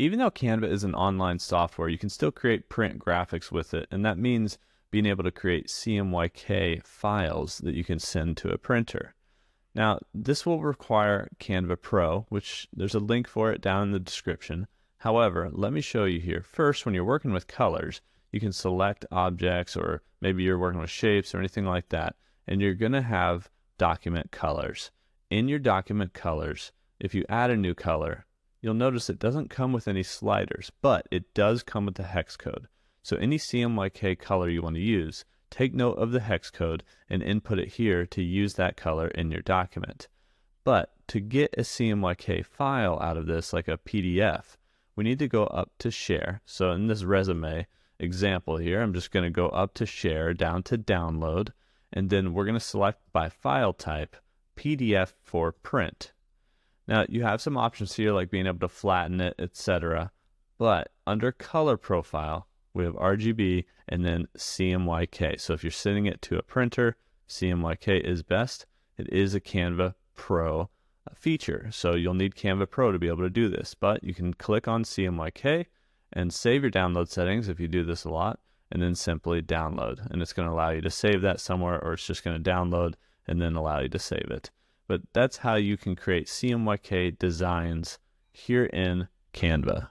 Even though Canva is an online software, you can still create print graphics with it, and that means being able to create CMYK files that you can send to a printer. Now, this will require Canva Pro, which there's a link for it down in the description. However, let me show you here. First, when you're working with colors, you can select objects, or maybe you're working with shapes or anything like that, and you're going to have document colors. In your document colors, if you add a new color, you'll notice it doesn't come with any sliders, but it does come with the hex code. So any CMYK color you want to use, take note of the hex code and input it here to use that color in your document. But to get a CMYK file out of this, like a PDF, we need to go up to share. So in this resume example here, I'm just going to go up to share, down to download, and then we're going to select by file type PDF for print. Now you have some options here like being able to flatten it, etc. But under color profile, we have RGB and then CMYK. So if you're sending it to a printer, CMYK is best. It is a Canva Pro feature. So you'll need Canva Pro to be able to do this, but you can click on CMYK and save your download settings if you do this a lot, and then simply download. And it's going to allow you to save that somewhere, or it's just going to download and then allow you to save it. But that's how you can create CMYK designs here in Canva.